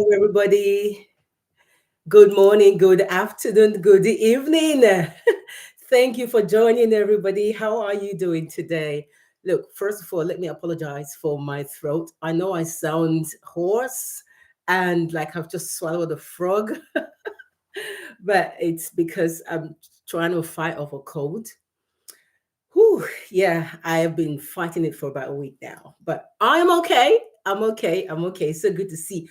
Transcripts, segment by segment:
Hello, everybody. Good morning, good afternoon, good evening. Thank you for joining, everybody. How are you doing today? Look, first of all, let me apologize for my throat. I know I sound hoarse and like I've just swallowed a frog, but it's because I'm trying to fight off a cold. Whew, yeah, I have been fighting it for about a week now, but I'm okay. I'm okay. I'm okay. So good to see.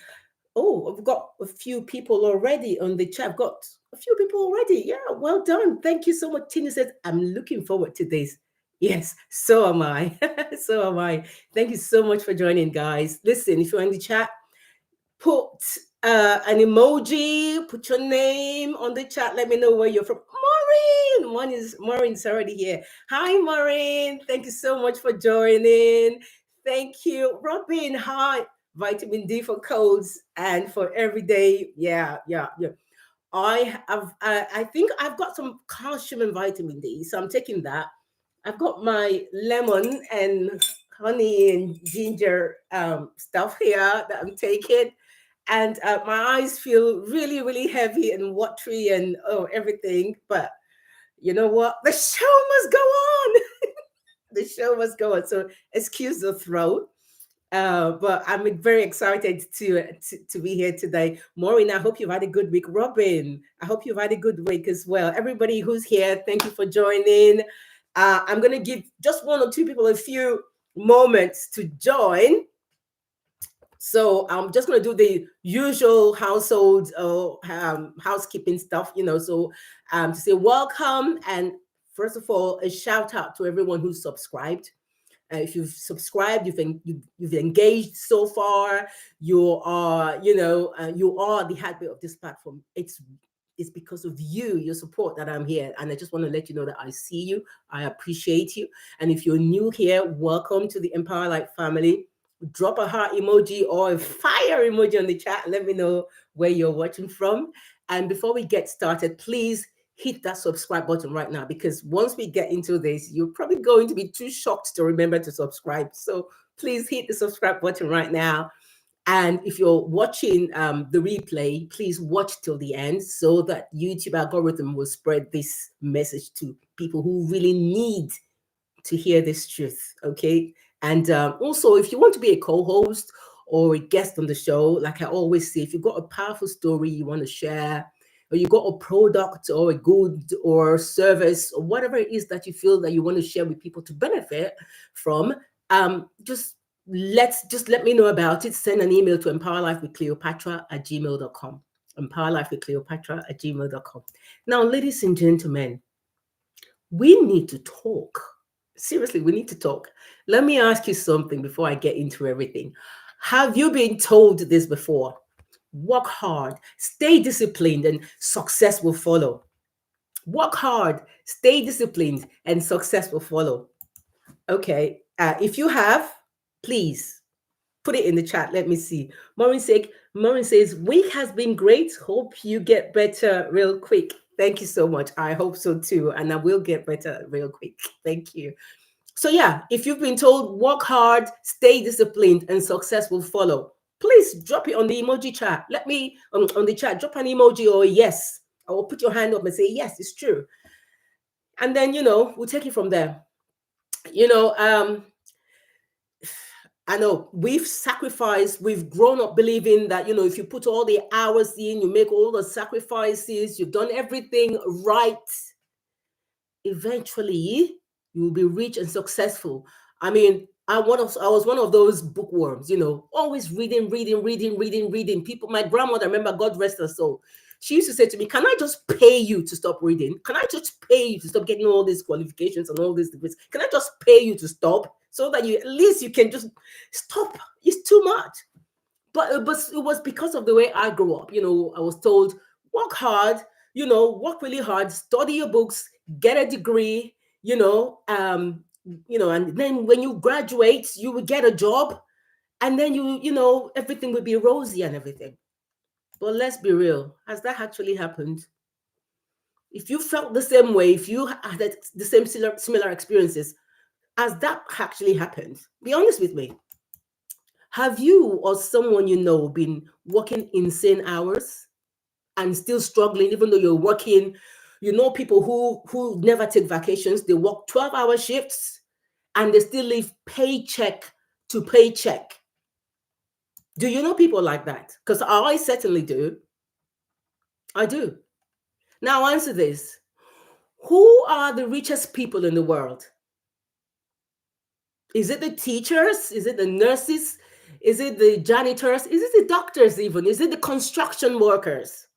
Oh, I've got a few people already on the chat. I've got a few people already. Yeah, well done. Thank you so much. Tina says, I'm looking forward to this. Yes, so am I. So am I. Thank you so much for joining, guys. Listen, if you're in the chat, put an emoji, put your name on the chat. Let me know where you're from. Maureen's already here. Hi, Maureen. Thank you so much for joining. Thank you. Robin, hi. Vitamin D for colds and for every day. Yeah. I think I've got some calcium and vitamin D, so I'm taking that. I've got my lemon and honey and ginger stuff here that I'm taking, and my eyes feel really, really heavy and watery and everything. But you know what? The show must go on. The show must go on. So excuse the throat. But I'm very excited to be here today. Maureen, I hope you've had a good week. Robin, I hope you've had a good week as well. Everybody who's here, thank you for joining. I'm going to give just one or two people a few moments to join. So I'm just going to do the usual household housekeeping stuff, So to say welcome, and first of all, a shout out to everyone who's subscribed. If you've subscribed, you've engaged so far. You are the heartbeat of this platform. It's because of your support that I'm here, and I just want to let you know that I see you, I appreciate you, and if you're new here, welcome to the Empower Light family. Drop a heart emoji or a fire emoji on the chat. Let me know where you're watching from. And before we get started, please hit that subscribe button right now, because once we get into this, you're probably going to be too shocked to remember to subscribe. So please hit the subscribe button right now. And if you're watching the replay, please watch till the end so that YouTube algorithm will spread this message to people who really need to hear this truth. Okay. And also, if you want to be a co-host or a guest on the show, like I always say, if you've got a powerful story you want to share, or you got a product or a good or service or whatever it is that you feel that you want to share with people to benefit from, just let me know about it. Send an email to empowerlifewithcleopatra@gmail.com. Empowerlifewithcleopatra@gmail.com. Now, ladies and gentlemen, we need to talk. Seriously, we need to talk. Let me ask you something before I get into everything. Have you been told this before? Work hard, stay disciplined, and success will follow. Work hard, stay disciplined, and success will follow. Okay. If you have, please put it in the chat. Let me see. Maureen says, week has been great. Hope you get better real quick. Thank you so much. I hope so too. And I will get better real quick. Thank you. So yeah, if you've been told work hard, stay disciplined, and success will follow, please drop it on the emoji chat. Let me on the chat, drop an emoji or a yes. Or put your hand up and say, yes, it's true. And then, we'll take it from there. You know, I know we've sacrificed, we've grown up believing that, if you put all the hours in, you make all the sacrifices, you've done everything right, eventually you will be rich and successful. I mean, I was one of those bookworms, always reading. People, my grandmother, remember, God rest her soul, she used to say to me, can I just pay you to stop reading? Can I just pay you to stop getting all these qualifications and all these degrees? Can I just pay you to stop so that at least you can just stop? It's too much. But it was because of the way I grew up. I was told, work hard, work really hard, study your books, get a degree, and then when you graduate, you will get a job, and then everything will be rosy and everything. But let's be real, has that actually happened? If you felt the same way, if you had the same similar experiences, has that actually happened? Be honest with me. Have you or someone you know been working insane hours and still struggling, even though you're working? You know people who never take vacations. They work 12-hour shifts and they still live paycheck to paycheck. Do you know people like that? Because I certainly do. I do. Now answer this. Who are the richest people in the world? Is it the teachers? Is it the nurses? Is it the janitors? Is it the doctors even? Is it the construction workers?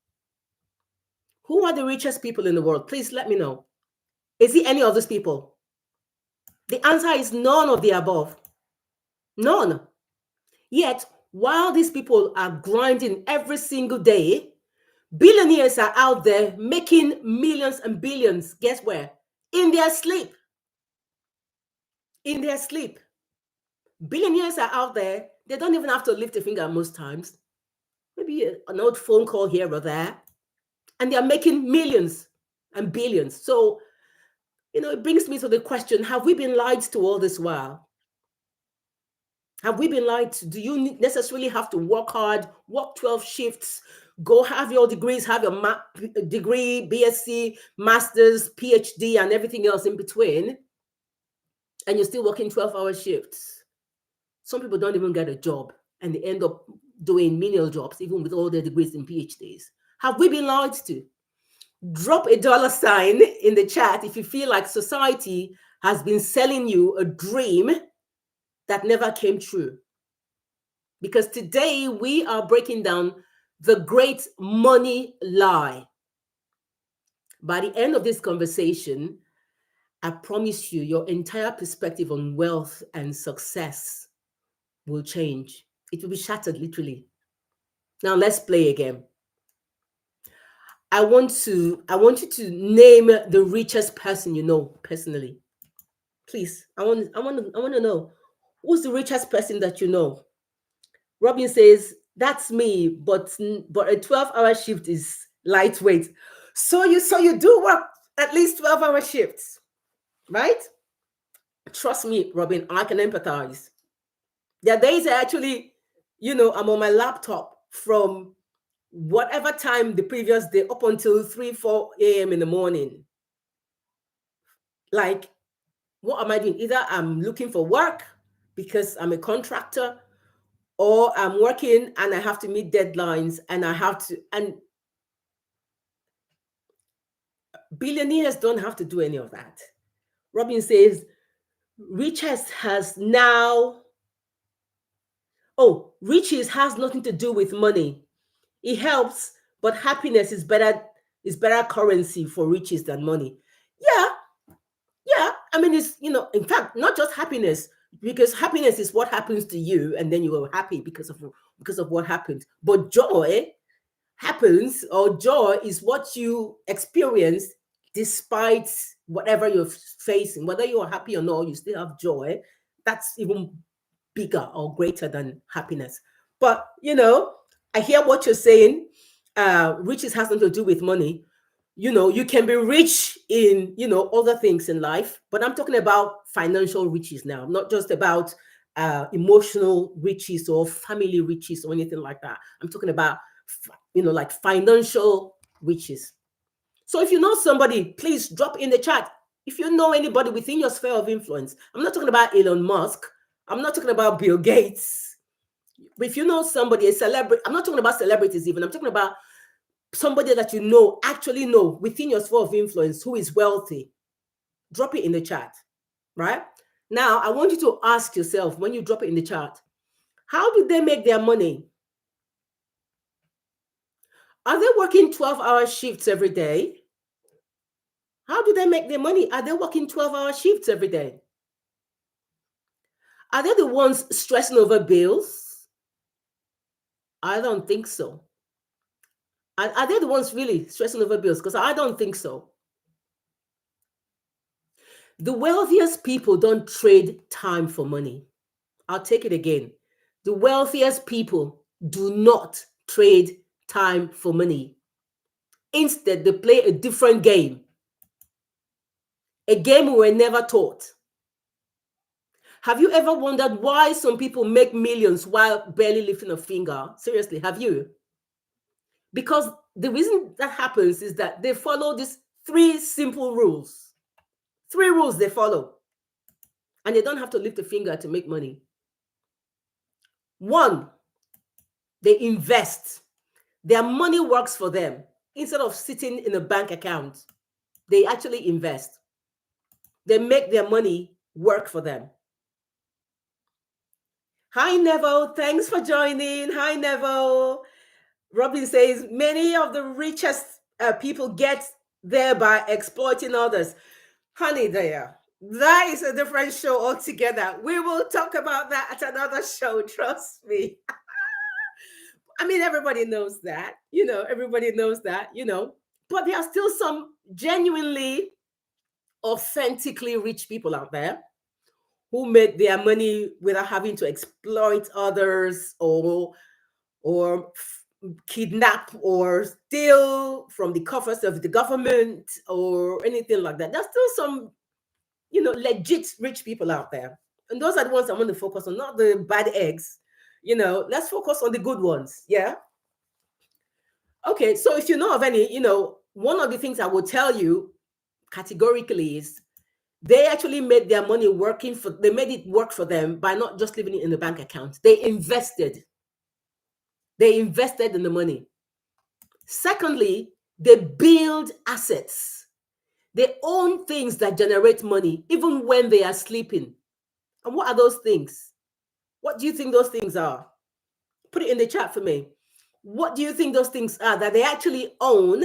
Who are the richest people in the world? Please let me know. Is it any of these people? The answer is none of the above. None. Yet, while these people are grinding every single day, billionaires are out there making millions and billions. Guess where? In their sleep. In their sleep. Billionaires are out there. They don't even have to lift a finger most times. Maybe an old phone call here or there. And they're making millions and billions. So, it brings me to the question, have we been lied to all this while? Have we been lied to? Do you necessarily have to work hard, work 12 shifts, go have your degrees, have your degree, BSc, master's, PhD, and everything else in between, and you're still working 12-hour shifts? Some people don't even get a job, and they end up doing menial jobs, even with all their degrees and PhDs. Have we been lied to? Drop a dollar sign in the chat if you feel like society has been selling you a dream that never came true. Because today we are breaking down the great money lie. By the end of this conversation, I promise you, your entire perspective on wealth and success will change. It will be shattered, literally. Now let's play again. I want you to name the richest person you know personally. Please, I want to know, who's the richest person that you know? Robin says, that's me, but a 12-hour shift is lightweight. So you do work at least 12-hour shifts, right? Trust me, Robin, I can empathize. There are days I actually, I'm on my laptop from whatever time the previous day up until 3, 4 a.m. in the morning. Like, what am I doing? Either I'm looking for work because I'm a contractor, or I'm working and I have to meet deadlines and billionaires don't have to do any of that. Robin says, riches has now, riches has nothing to do with money. It helps, but happiness is better currency for riches than money. Yeah, yeah. I mean, it's, in fact, not just happiness, because happiness is what happens to you, and then you are happy because of what happened. But joy happens, or joy is what you experience despite whatever you're facing. Whether you are happy or not, you still have joy. That's even bigger or greater than happiness. But I hear what you're saying. Riches has nothing to do with money. You can be rich in other things in life, but I'm talking about financial riches now, not just about emotional riches or family riches or anything like that. I'm talking about like financial riches. So if you know somebody, please drop in the chat. If you know anybody within your sphere of influence, I'm not talking about Elon Musk, I'm not talking about Bill Gates. But if you know somebody, a celebrity, I'm not talking about celebrities even, I'm talking about somebody that actually know within your sphere of influence who is wealthy. Drop it in the chat, right? Now, I want you to ask yourself, when you drop it in the chat, how do they make their money? Are they working 12-hour shifts every day? How do they make their money? Are they working 12-hour shifts every day? Are they the ones stressing over bills? I don't think so. Are they the ones really stressing over bills? Because I don't think so. The wealthiest people don't trade time for money. I'll take it again. The wealthiest people do not trade time for money. Instead, they play a different game. A game we were never taught. Have you ever wondered why some people make millions while barely lifting a finger? Seriously, have you? Because the reason that happens is that they follow these three simple rules. Three rules they follow, and they don't have to lift a finger to make money. One, they invest. Their money works for them. Instead of sitting in a bank account, they actually invest. They make their money work for them. Hi, Neville. Thanks for joining. Hi, Neville. Robin says many of the richest people get there by exploiting others. Honey, there. That is a different show altogether. We will talk about that at another show. Trust me. I mean, everybody knows that. Everybody knows that. But there are still some genuinely, authentically rich people out there who made their money without having to exploit others or kidnap or steal from the coffers of the government or anything like that. There's still some, legit rich people out there. And those are the ones I want to focus on, not the bad eggs. Let's focus on the good ones. Yeah. Okay. So if you know of any, one of the things I will tell you categorically is they actually made their money they made it work for them by not just leaving it in the bank account. They invested. They invested in the money. Secondly, they build assets. They own things that generate money even when they are sleeping. And what are those things? What do you think those things are? Put it in the chat for me. What do you think those things are that they actually own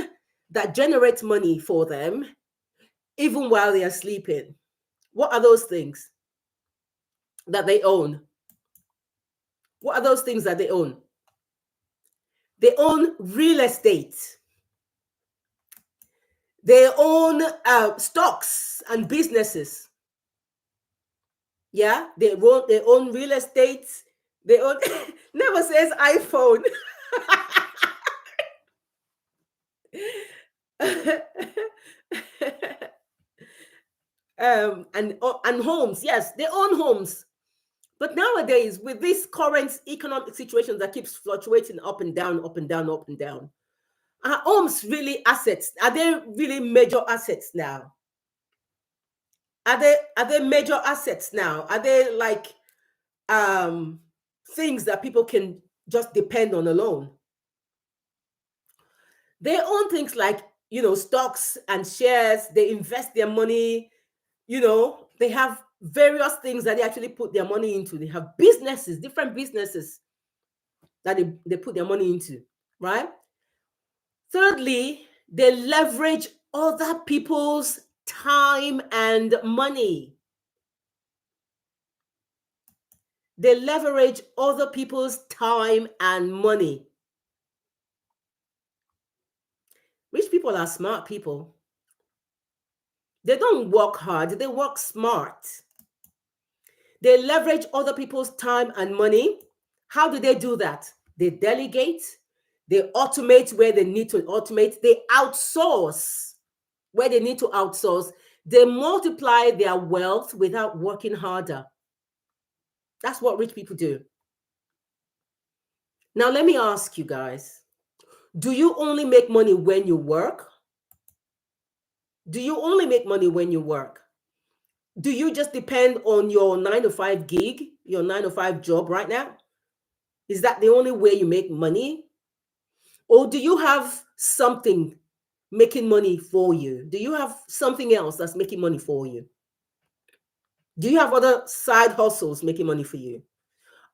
that generate money for them even while they are sleeping? What are those things that they own? What are those things that they own? They own real estate. They own stocks and businesses. Yeah, they own real estate. They own never says iPhone. And homes. Yes, they own homes. But nowadays, with this current economic situation that keeps fluctuating up and down, up and down, up and down, are homes really assets? Are they really major assets now? Are they major assets now? Are they like um things that people can just depend on alone? They own things like, stocks and shares. They invest their money. They have various things that they actually put their money into. They have businesses, different businesses that they put their money into, right? Thirdly, they leverage other people's time and money. They leverage other people's time and money. Rich people are smart people. They don't work hard, they work smart. They leverage other people's time and money. How do they do that? They delegate, they automate where they need to automate, they outsource where they need to outsource, they multiply their wealth without working harder. That's what rich people do. Now, let me ask you guys, do you only make money when you work? Do you only make money when you work? Do you just depend on your 9 to 5 gig, your 9 to 5 job right now? Is that the only way you make money? Or do you have something making money for you? Do you have something else that's making money for you? Do you have other side hustles making money for you?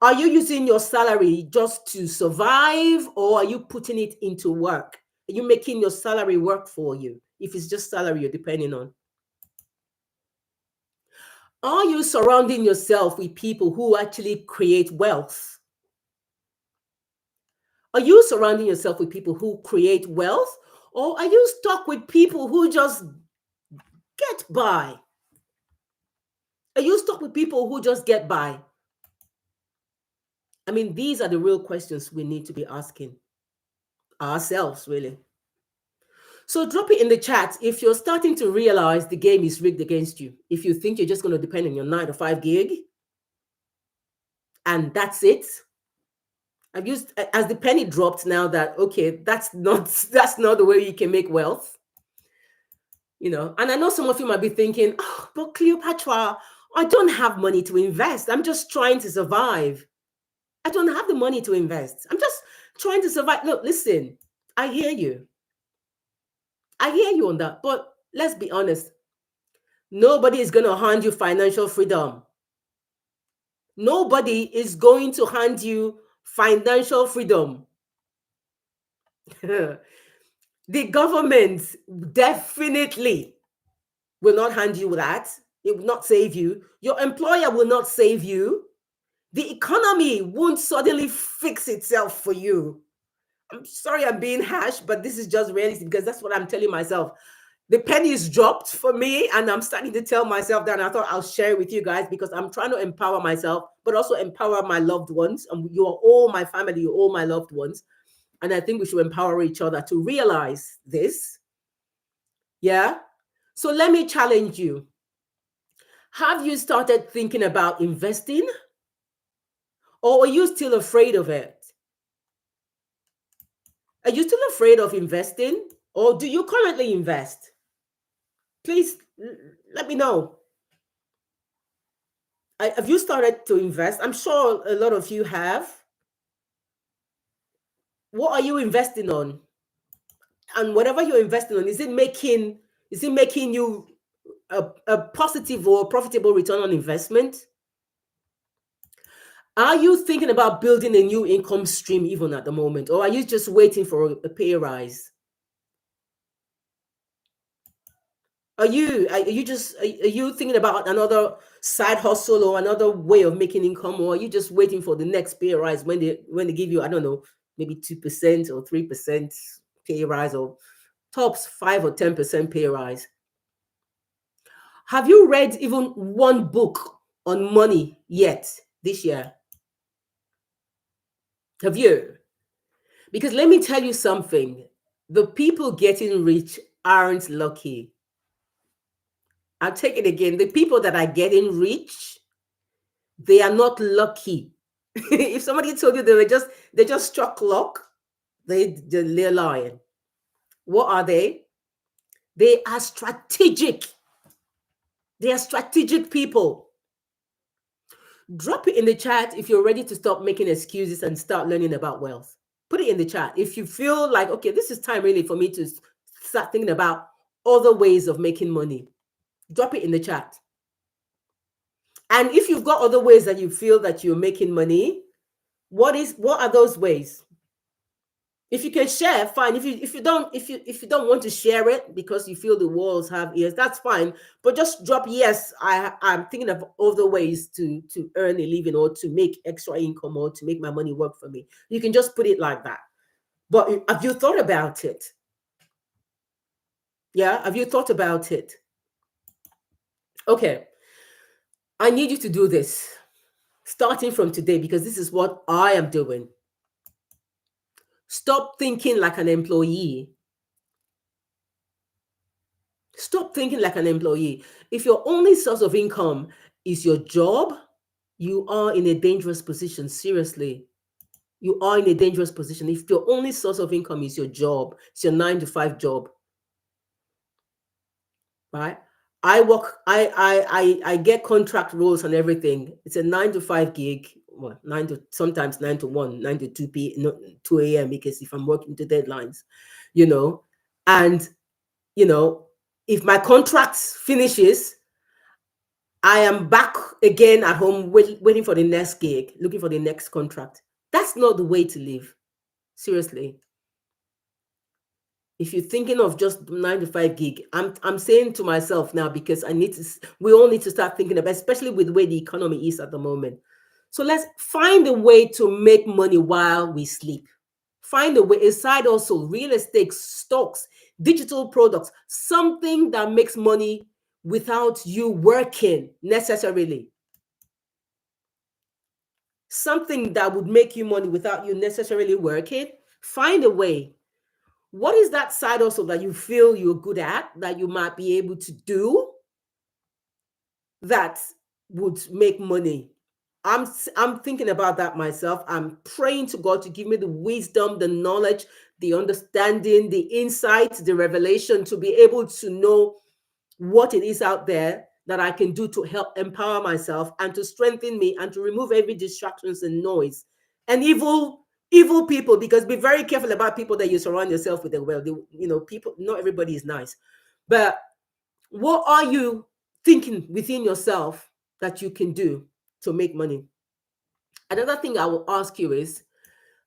Are you using your salary just to survive, or are you putting it into work? Are you making your salary work for you? If it's just salary you're depending on. Are you surrounding yourself with people who actually create wealth? Are you surrounding yourself with people who create wealth? Or are you stuck with people who just get by? Are you stuck with people who just get by? I mean, these are the real questions we need to be asking ourselves, really. So drop it in the chat if you're starting to realize the game is rigged against you. If you think you're just going to depend on your 9 to 5 gig, and that's it. I've used as the penny dropped now that okay, that's not that's not the way you can make wealth, you know. And I know some of you might be thinking, oh, but Cleopatra, I don't have money to invest. I'm just trying to survive. I don't have the money to invest. I'm just trying to survive. Look, listen, I hear you. I hear you on that. But let's be honest. Nobody is going to hand you financial freedom. Nobody is going to hand you financial freedom. The government definitely will not hand you that. It will not save you. Your employer will not save you. The economy won't suddenly fix itself for you. I'm sorry I'm being harsh, but this is just realistic because that's what I'm telling myself. The penny is dropped for me, and I'm starting to tell myself that. And I thought I'll share it with you guys because I'm trying to empower myself, but also empower my loved ones. And you are all my family, you're all my loved ones. And I think we should empower each other to realize this. Yeah. So let me challenge you. Have you started thinking about investing? Or are you still afraid of it? Are you still afraid of investing? Or do you currently invest? Please let me know. Have you started to invest? I'm sure a lot of you have. What are you investing on? And whatever you're investing on, is it making you a positive or profitable return on investment? Are you thinking about building a new income stream even at the moment? Or are you just waiting for a pay rise? Are you thinking about another side hustle or another way of making income, or are you just waiting for the next pay rise when they give you, I don't know, maybe 2% or 3% pay rise, or tops 5 or 10% pay rise? Have you read even one book on money yet this year? Have you? Because let me tell you something. The people getting rich aren't lucky. I'll take it again. The people that are getting rich, they are not lucky. If somebody told you they just struck luck, they're lying. What are they? They are strategic. They are strategic people. Drop it in the chat if you're ready to stop making excuses and start learning about wealth. Put it in the chat if you feel like, okay, this is time really for me to start thinking about other ways of making money. Drop it in the chat. And if you've got other ways that you feel that you're making money, what are those ways? If you can share, fine. If you don't want to share it because you feel the walls have ears, that's fine. But just drop yes. I'm thinking of other ways to earn a living or to make extra income or to make my money work for me. You can just put it like that. But have you thought about it? Yeah, have you thought about it? Okay, I need you to do this starting from today because this is what I am doing. Stop thinking like an employee. Stop thinking like an employee. If your only source of income is your job, you are in a dangerous position. Seriously, you are in a dangerous position. If your only source of income is your job, it's your 9 to 5 job, right? I work, I get contract roles and everything. It's a 9 to 5 gig, well, sometimes 9 to 1, 2 a.m. because if I'm working to deadlines, you know, and you know, if my contract finishes, I am back again at home waiting for the next gig, looking for the next contract. That's not the way to live. Seriously. If you're thinking of just 9 to 5 gig, I'm saying to myself now because we all need to start thinking about, especially with the way the economy is at the moment. So let's find a way to make money while we sleep. Find a way, a side also, real estate, stocks, digital products, something that makes money without you working necessarily. Something that would make you money without you necessarily working. Find a way. What is that side also that you feel you're good at, that you might be able to do that would make money? I'm thinking about that myself. I'm praying to God to give me the wisdom, the knowledge, the understanding, the insight, the revelation to be able to know what it is out there that I can do to help empower myself and to strengthen me and to remove every distractions and noise and evil people. Because be very careful about people that you surround yourself with. Well, people. Not everybody is nice, but what are you thinking within yourself that you can do to make money? Another thing I will ask you is,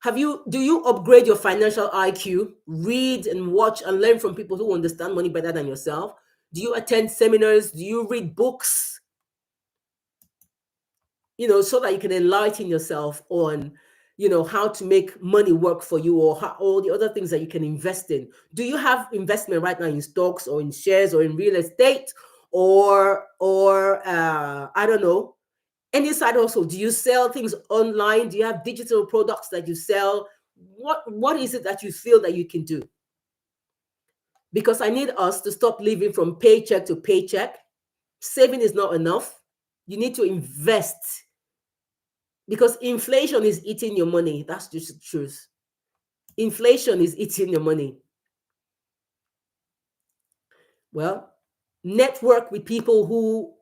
do you upgrade your financial IQ, read and watch and learn from people who understand money better than yourself? Do you attend seminars? Do you read books? So that you can enlighten yourself on, how to make money work for you, or all the other things that you can invest in. Do you have investment right now in stocks or in shares or in real estate, or I don't know, any side hustle? Do you sell things online? Do you have digital products that you sell? What is it that you feel that you can do? Because I need us to stop living from paycheck to paycheck. Saving is not enough. You need to invest, because inflation is eating your money. That's just the truth. Inflation is eating your money. Well, network with people who,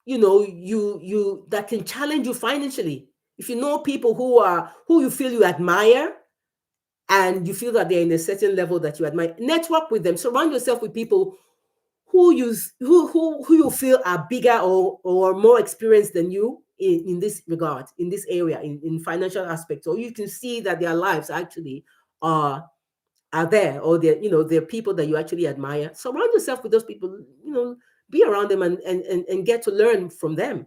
you that can challenge you financially. If you know people who you feel you admire, and you feel that they're in a certain level that you admire, network with them. Surround yourself with people who you feel are bigger or more experienced than you in this regard, in this area, in financial aspects, or you can see that their lives actually are are there, or they're people that you actually admire. Surround yourself with those people, be around them, and get to learn from them.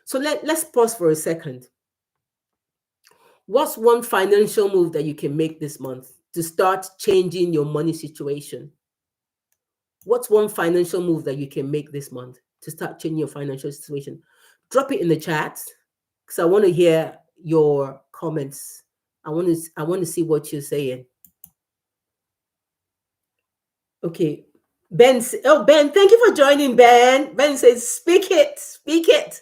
So let's pause for a second. What's one financial move that you can make this month to start changing your money situation? What's one financial move that you can make this month to start changing your financial situation? Drop it in the chat, because I want to hear your comments. I want to see what you're saying. Okay. Ben, thank you for joining, Ben. Ben says, speak it, speak it.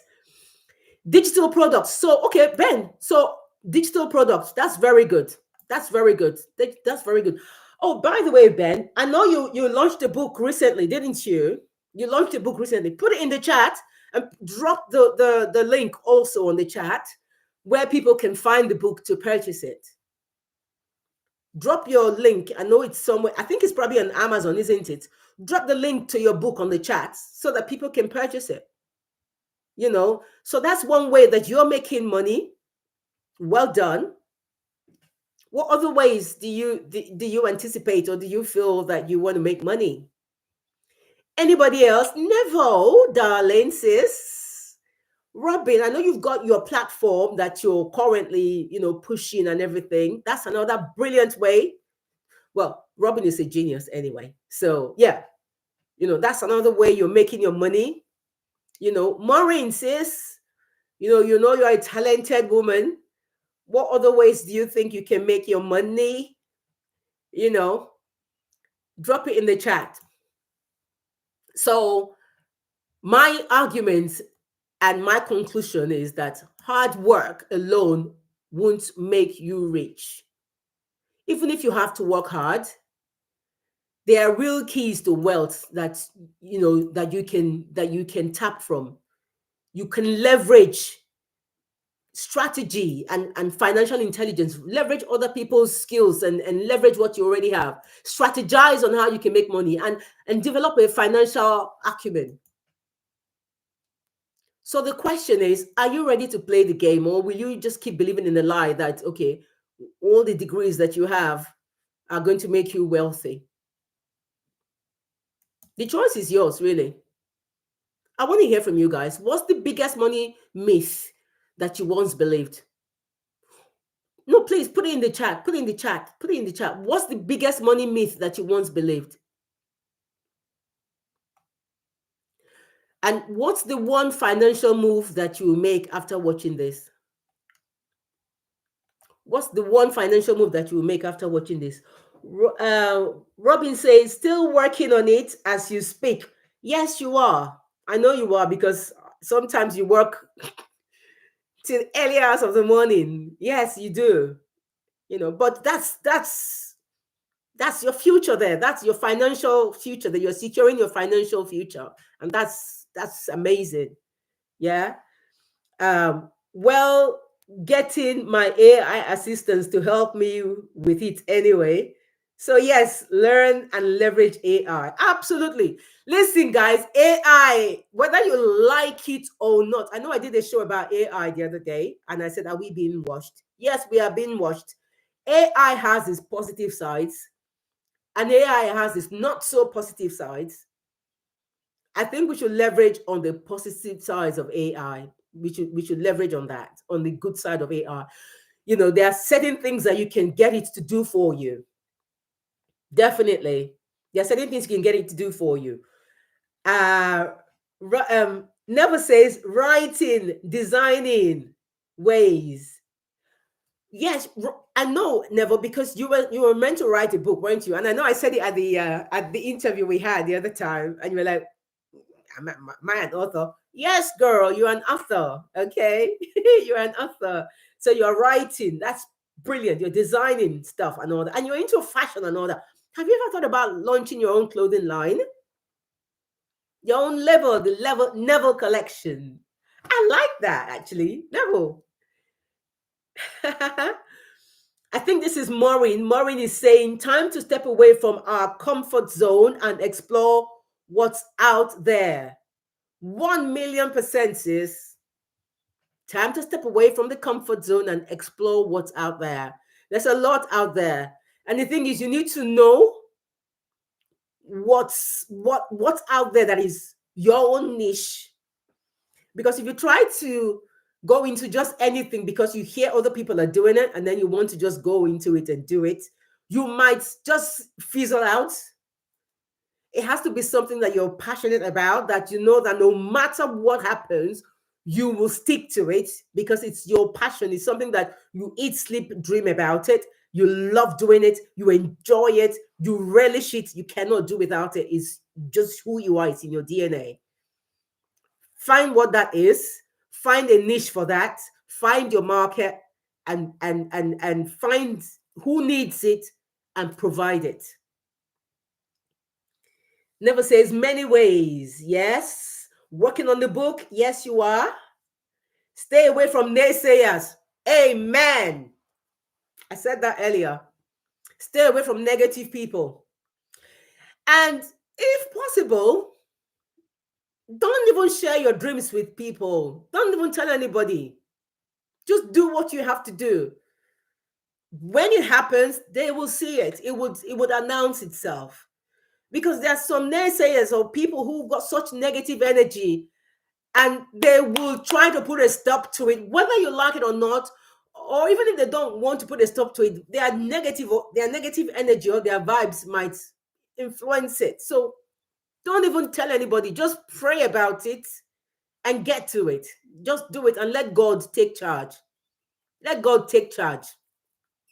Digital products. So, okay, Ben. So, digital products. That's very good. That's very good. That's very good. Oh, by the way, Ben, I know you launched a book recently, didn't you? You launched a book recently. Put it in the chat and drop the link also on the chat where people can find the book to purchase it. Drop your link. I know it's somewhere. I think it's probably on Amazon, isn't it? Drop the link to your book on the chat so that people can purchase it. So that's one way that you're making money. Well done. What other ways do you anticipate, or do you feel that you want to make money? Anybody else? Nevo, darling sis. Robin, I know you've got your platform that you're currently, pushing and everything. That's another brilliant way. Well, Robin is a genius anyway. So yeah, that's another way you're making your money. Maureen, sis, you're a talented woman. What other ways do you think you can make your money? Drop it in the chat. So my argument and my conclusion is that hard work alone won't make you rich. Even if you have to work hard, there are real keys to wealth that you can tap from. You can leverage strategy and financial intelligence, leverage other people's skills, and leverage what you already have. Strategize on how you can make money, and develop a financial acumen. So the question is, are you ready to play the game, or will you just keep believing in the lie that, okay, all the degrees that you have are going to make you wealthy? The choice is yours, really. I want to hear from you guys. What's the biggest money myth that you once believed? No, please put it in the chat. Put it in the chat. Put it in the chat. What's the biggest money myth that you once believed? And what's the one financial move that you will make after watching this? What's the one financial move that you will make after watching this? Robin says, still working on it as you speak. Yes, you are. I know you are, because sometimes you work till early hours of the morning. Yes, you do. But that's your future there. That's your financial future, that you're securing your financial future. And that's amazing. Yeah. Well, getting my AI assistants to help me with it anyway. So yes, learn and leverage AI. Absolutely. Listen, guys, AI, whether you like it or not. I know I did a show about AI the other day, and I said, are we being watched? Yes, we are being watched. AI has its positive sides, and AI has its not so positive sides. I think we should leverage on the positive sides of AI. We should leverage on that, on the good side of AI. There are certain things that you can get it to do for you. Definitely. There are certain things you can get it to do for you. Uh Never says writing, designing ways. Yes, I know, Never, because you were meant to write a book, weren't you? And I know I said it at the interview we had the other time, and you were like, am I an author? Yes, girl, you're an author. Okay, you're an author. So you're writing. That's brilliant. You're designing stuff and all that, and you're into fashion and all that. Have you ever thought about launching your own clothing line? Your own level, the level Neville collection. I like that actually, Neville. I think this is Maureen. Maureen is saying, time to step away from our comfort zone and explore what's out there. 1,000,000% sis. Time to step away from the comfort zone and explore what's out there. There's a lot out there. And the thing is, you need to know what's out there that is your own niche. Because if you try to go into just anything because you hear other people are doing it and then you want to just go into it and do it, you might just fizzle out. It has to be something that you're passionate about, that you know that no matter what happens, you will stick to it because it's your passion. It's something that you eat, sleep, dream about it. You love doing it. You enjoy it. You relish it. You cannot do without it. It's just who you are. It's in your DNA. Find what that is. Find a niche for that. Find your market, and find who needs it and provide it. Never says many ways. Yes. Working on the book. Yes, you are. Stay away from naysayers. Amen. I said that earlier. Stay away from negative people. And if possible, don't even share your dreams with people. Don't even tell anybody. Just do what you have to do. When it happens, they will see it. It would announce itself. Because there are some naysayers or people who've got such negative energy, and they will try to put a stop to it, whether you like it or not, or even if they don't want to put a stop to it, their negative energy or their vibes might influence it. So don't even tell anybody. Just pray about it and get to it. Just do it and let God take charge. Let God take charge,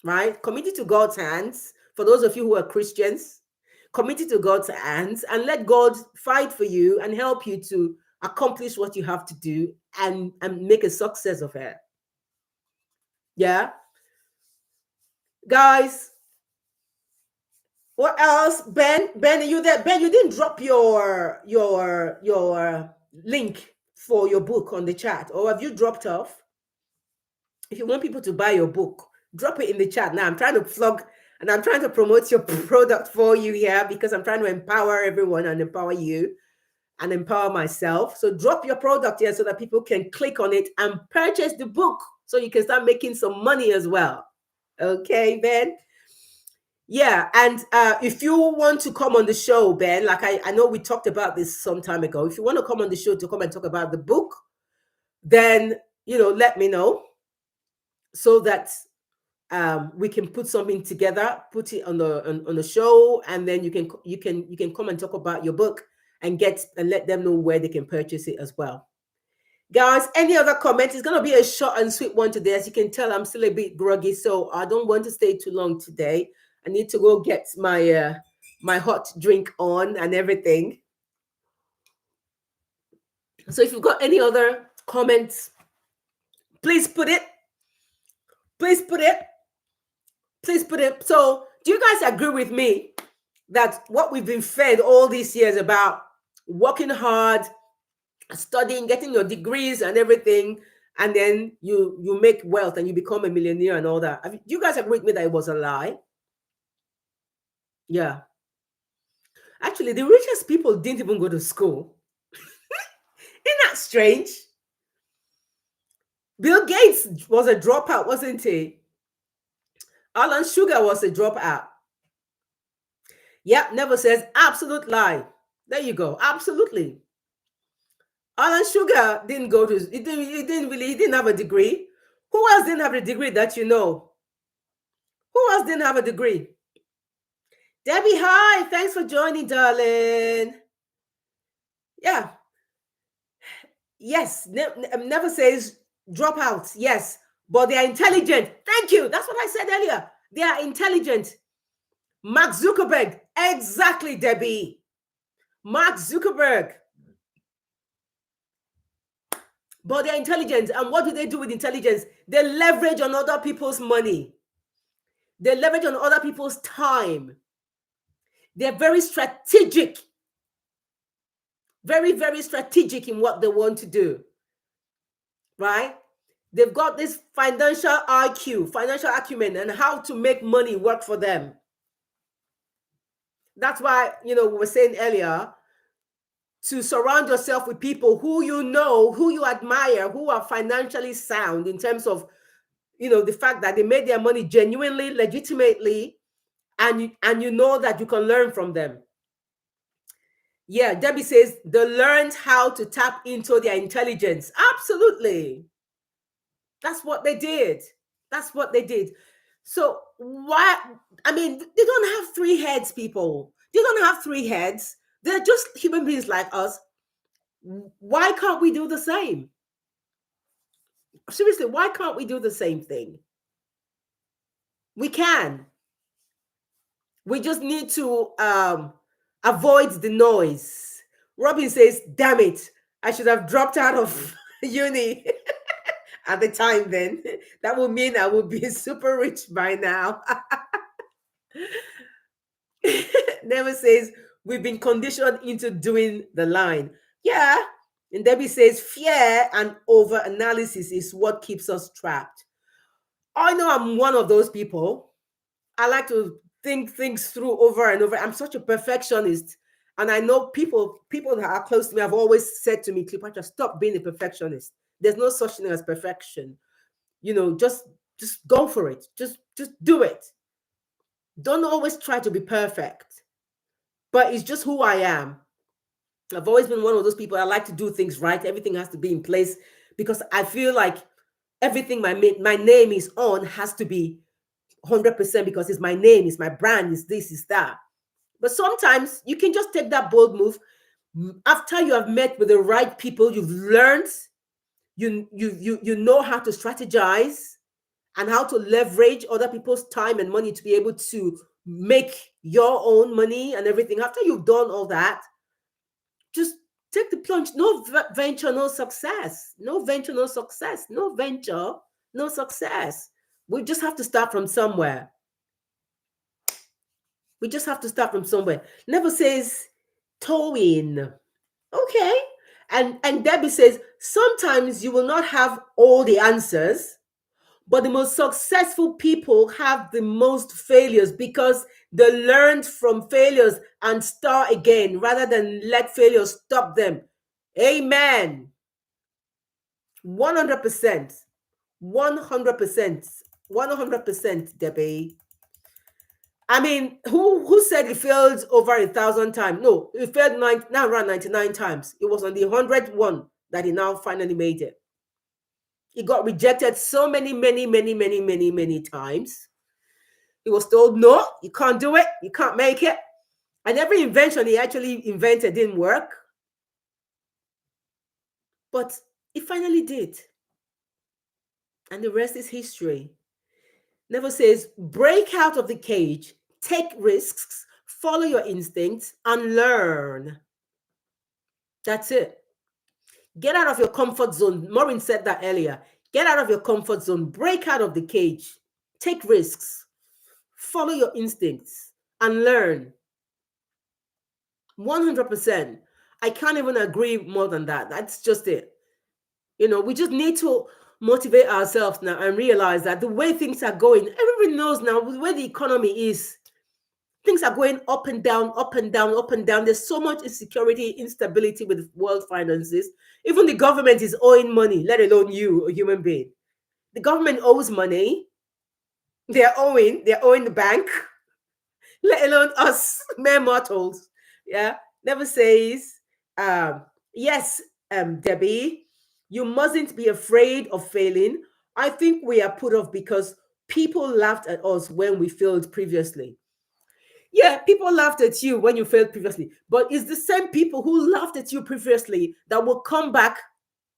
right? Commit it to God's hands. For those of you who are Christians, commit it to God's hands and let God fight for you and help you to accomplish what you have to do and make a success of it. Yeah. Guys, what else? Ben, are you there? Ben, you didn't drop your link for your book on the chat, or have you dropped off? If you want people to buy your book, drop it in the chat. Now I'm trying to plug and I'm trying to promote your product for you here because I'm trying to empower everyone and empower you and empower myself. So drop your product here so that people can click on it and purchase the book so you can start making some money as well. Okay, Ben? Yeah, and if you want to come on the show, Ben, like I know we talked about this some time ago. If you want to come on the show to come and talk about the book, then let me know so that we can put something together, put it on the show, and then you can come and talk about your book and let them know where they can purchase it as well. Guys, any other comments? It's gonna be a short and sweet one today. As you can tell, I'm still a bit groggy, so I don't want to stay too long today. I need to go get my hot drink on and everything. So if you've got any other comments, Please put it. Please put it. Please put it. So, do you guys agree with me that what we've been fed all these years about working hard, studying, getting your degrees and everything, and then you make wealth and you become a millionaire and all that? Do you guys agree with me that it was a lie? Yeah. Actually, the richest people didn't even go to school. Isn't that strange? Bill Gates was a dropout, wasn't he? Alan Sugar was a dropout. Yep, never says absolute lie. There you go. Absolutely. Alan Sugar didn't go to, he didn't have a degree. Who else didn't have a degree that you know? Who else didn't have a degree? Debbie, hi. Thanks for joining, darling. Yeah. Yes. Never says dropouts. Yes. But they are intelligent. Thank you. That's what I said earlier. They are intelligent. Mark Zuckerberg. Exactly, Debbie. Mark Zuckerberg. But they're intelligent. And what do they do with intelligence? They leverage on other people's money. They leverage on other people's time. They're very strategic. Very, very strategic in what they want to do. Right? They've got this financial IQ, financial acumen, and how to make money work for them. That's why, we were saying earlier, to surround yourself with people who you know, who you admire, who are financially sound in terms of, the fact that they made their money genuinely, legitimately, and you know that you can learn from them. Yeah, Debbie says they learned how to tap into their intelligence. Absolutely. That's what they did. That's what they did. So why? I mean, they don't have three heads, people. They don't have three heads. They're just human beings like us. Why can't we do the same? Seriously, why can't we do the same thing? We can. We just need to avoid the noise. Robin says, damn it, I should have dropped out of uni at the time then. That would mean I would be super rich by now. Never says, we've been conditioned into doing the line. Yeah. And Debbie says, fear and over analysis is what keeps us trapped. I know I'm one of those people. I like to think things through over and over. I'm such a perfectionist. And I know people that are close to me have always said to me, Cleopatra, stop being a perfectionist. There's no such thing as perfection. Just go for it. Just do it. Don't always try to be perfect. But it's just who I am. I've always been one of those people. I like to do things right. Everything has to be in place because I feel like everything my name is on has to be 100% because it's my name, it's my brand, it's this, it's that. But sometimes you can just take that bold move after you have met with the right people. You've learned, you know how to strategize and how to leverage other people's time and money to be able to make your own money and everything. After you've done all that, just take the plunge. No venture, no success. No venture, no success. No venture, no success. We just have to start from somewhere. We just have to start from somewhere. Never says towing. Okay. And Debbie says, sometimes you will not have all the answers, but the most successful people have the most failures because they learned from failures and start again rather than let failure stop them. Amen. 100%. 100%. 100%, Debbie. I mean, who said he failed over 1,000 times? No, he failed now around 99 times. It was on the 100th one that he now finally made it. He got rejected so many times. He was told, no, you can't do it. You can't make it. And every invention he actually invented didn't work. But he finally did. And the rest is history. Never says, break out of the cage, take risks, follow your instincts, and learn. That's it. Get out of your comfort zone. Maureen said that earlier. Get out of your comfort zone, break out of the cage, take risks, follow your instincts, and learn. 100%. I can't even agree more than that. That's just it. We just need to motivate ourselves now and realize that the way things are going, everybody knows now the way the economy is. Things are going up and down, up and down, up and down. There's so much insecurity, instability with world finances. Even the government is owing money, let alone you, a human being. The government owes money. They're owing the bank, let alone us mere mortals. Yeah. Never says, yes, Debbie, you mustn't be afraid of failing. I think we are put off because people laughed at us when we failed previously. Yeah, people laughed at you when you failed previously, but it's the same people who laughed at you previously that will come back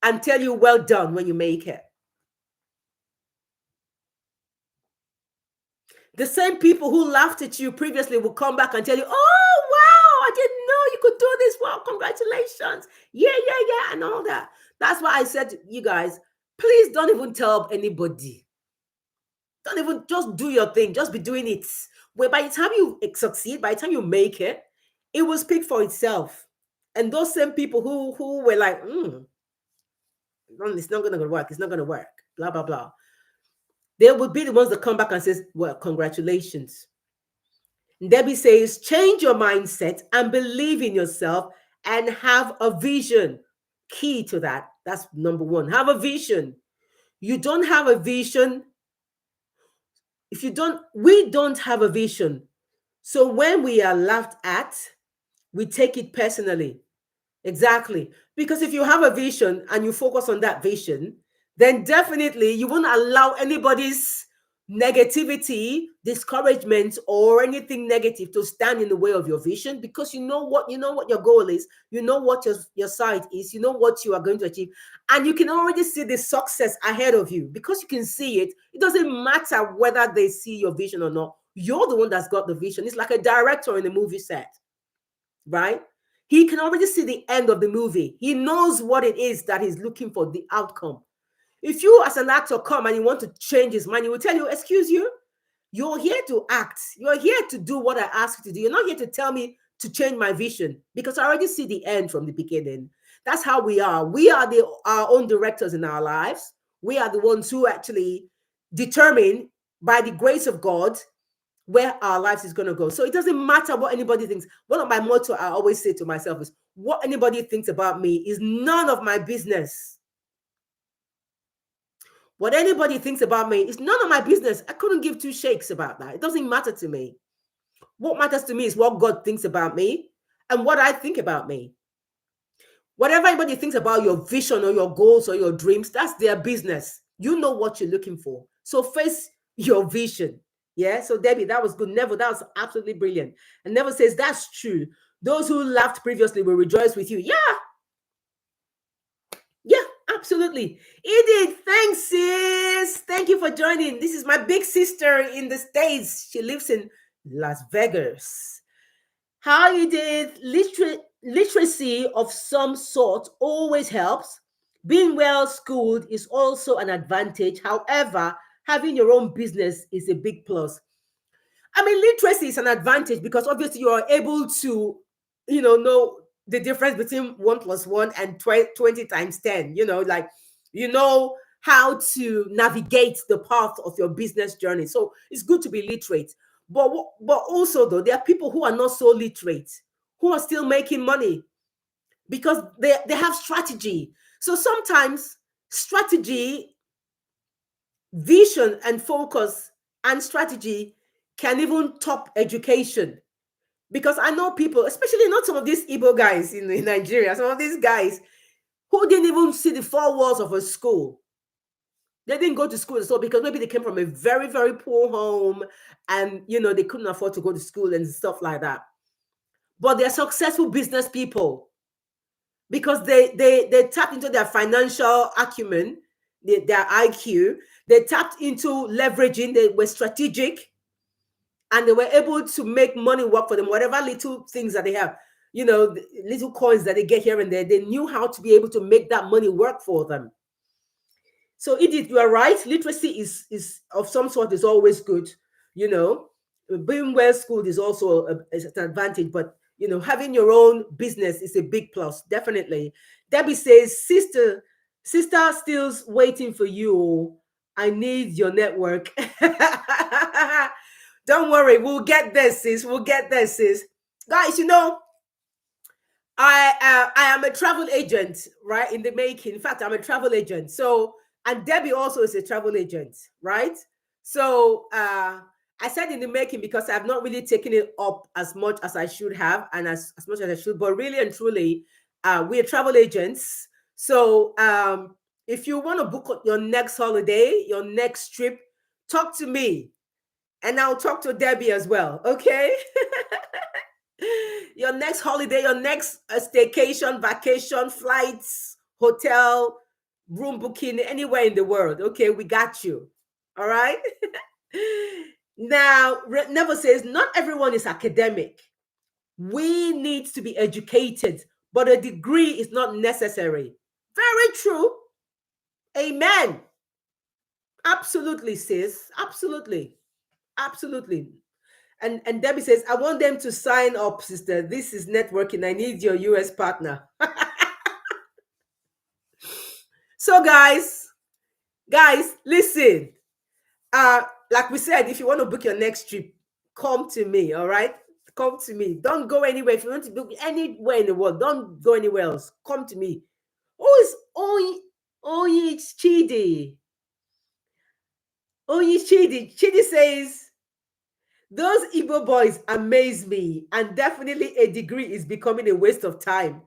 and tell you well done when you make it. The same people who laughed at you previously will come back and tell you, oh, wow, I didn't know you could do this. Wow, congratulations. Yeah, yeah, yeah, and all that. That's why I said to you guys, please don't even tell anybody. Don't even just do your thing. Just be doing it. Where by the time you succeed, by the time you make it, it will speak for itself. And those same people who were like, it's not gonna work, it's not gonna work, blah blah blah. They will be the ones that come back and says, well, congratulations. Debbie says, change your mindset and believe in yourself and have a vision. Key to that. That's number one. Have a vision. You don't have a vision. We don't have a vision. So when we are laughed at, we take it personally. Exactly. Because if you have a vision and you focus on that vision, then definitely you won't allow anybody's negativity, discouragement, or anything negative to stand in the way of your vision, because you know what your goal is, you know what your site is, you know what you are going to achieve, and you can already see the success ahead of you. Because you can see it, it doesn't matter whether they see your vision or not. You're the one that's got the vision. It's like a director in a movie set, right? He can already see the end of the movie. He knows what it is that he's looking for, the outcome. If you as an actor come and you want to change his mind, he will tell you, excuse you, you're here to act. You're here to do what I asked you to do. You're not here to tell me to change my vision, because I already see the end from the beginning. That's how we are. We are our own directors in our lives. We are the ones who actually determine, by the grace of God, where our lives is going to go. So it doesn't matter what anybody thinks. One of my motto I always say to myself is, what anybody thinks about me is none of my business. What anybody thinks about me is none of my business. I couldn't give two shakes about that. It doesn't matter to me. What matters to me is what God thinks about me and what I think about me. Whatever anybody thinks about your vision or your goals or your dreams, that's their business. You know what you're looking for. So face your vision. Yeah. So Debbie, that was good. Neville, that was absolutely brilliant. And Neville says, that's true. Those who laughed previously will rejoice with you. Yeah. Yeah, absolutely. Edith, thanks, sis. Thank you for joining. This is my big sister in the States. She lives in Las Vegas. How you did? Literacy of some sort always helps. Being well schooled is also an advantage. However, having your own business is a big plus. I mean, literacy is an advantage because obviously you are able to, know the difference between 1 plus 1 and 20 times 10. Like, you know how to navigate the path of your business journey. So it's good to be literate. But also, though, there are people who are not so literate, who are still making money because they have strategy. So sometimes strategy, vision, and focus and strategy can even top education. Because I know people, especially not some of these Igbo guys in Nigeria, some of these guys who didn't even see the four walls of a school. They didn't go to school, so because maybe they came from a very, very poor home and they couldn't afford to go to school and stuff like that. But they're successful business people because they tapped into their financial acumen, their IQ. They tapped into leveraging. They were strategic, and they were able to make money work for them. Whatever little things that they have, the little coins that they get here and there, they knew how to be able to make that money work for them. So Edith, you are right. Literacy is of some sort is always good. You know, being well schooled is also is an advantage. But having your own business is a big plus, definitely. Debbie says, sister, still's waiting for you. I need your network. Don't worry, we'll get this, sis. We'll get this, sis. Guys, I am a travel agent, right? In the making. In fact, I'm a travel agent. So, and Debbie also is a travel agent, right? So I said in the making because I've not really taken it up as much as I should have, and as much as I should. But really and truly, we are travel agents. So if you want to book your next holiday, your next trip, talk to me, and I'll talk to Debbie as well. Okay. Your next holiday, your next staycation, vacation, flights, hotel, room booking, anywhere in the world. Okay, we got you. All right. Now, Never says not everyone is academic. We need to be educated, but a degree is not necessary. Very true. Amen. Absolutely, sis. Absolutely. Absolutely. And Debbie says, I want them to sign up, sister. This is networking. I need your US partner. So, guys, listen. Like we said, if you want to book your next trip, come to me, all right? Come to me. Don't go anywhere. If you want to book anywhere in the world, don't go anywhere else. Come to me. Oh, it's it's Chidi. Oh, it's Chidi. Chidi says, those Igbo boys amaze me, and definitely a degree is becoming a waste of time.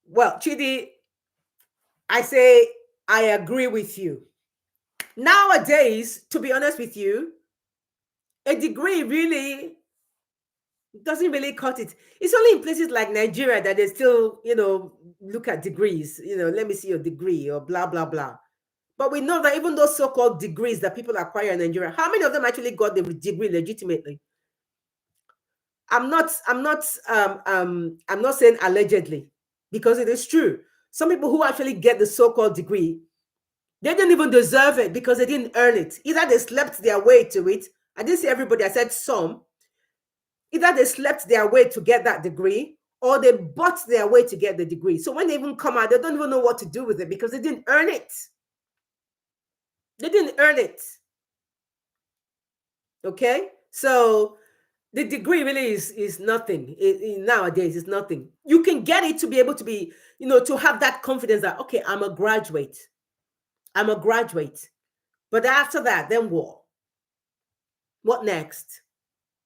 Well, Chidi, I say I agree with you. Nowadays, to be honest with you, a degree really doesn't really cut it. It's only in places like Nigeria that they still, look at degrees, let me see your degree or blah, blah, blah. But we know that even those so-called degrees that people acquire in Nigeria, how many of them actually got the degree legitimately? I'm not saying allegedly, because it is true. Some people who actually get the so-called degree, they didn't even deserve it because they didn't earn it. Either they slept their way to it. I didn't say everybody, I said some. Either they slept their way to get that degree, or they bought their way to get the degree. So when they even come out, they don't even know what to do with it because they didn't earn it. They didn't earn it. Okay? So the degree really is nothing. Nowadays, it's nothing. You can get it to be able to be, to have that confidence that, okay, I'm a graduate. I'm a graduate. But after that, then what? What next?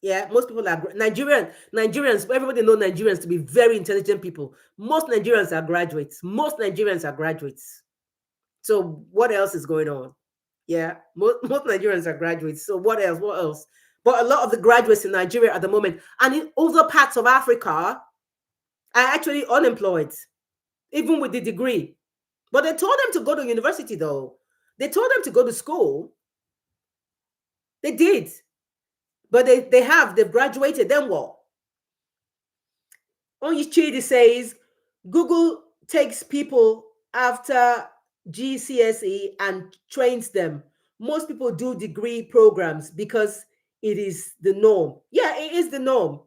Yeah, most people are Nigerians. Everybody know Nigerians to be very intelligent people. Most Nigerians are graduates. Most Nigerians are graduates. So what else is going on? Yeah, most Nigerians are graduates. So what else? What else? But a lot of the graduates in Nigeria at the moment and in other parts of Africa are actually unemployed, even with the degree. But they told them to go to university, though. They told them to go to school. They did. But they've graduated. Then what? Onyichidi says Google takes people after GCSE and trains them. Most people do degree programs because it is the norm. Yeah, it is the norm.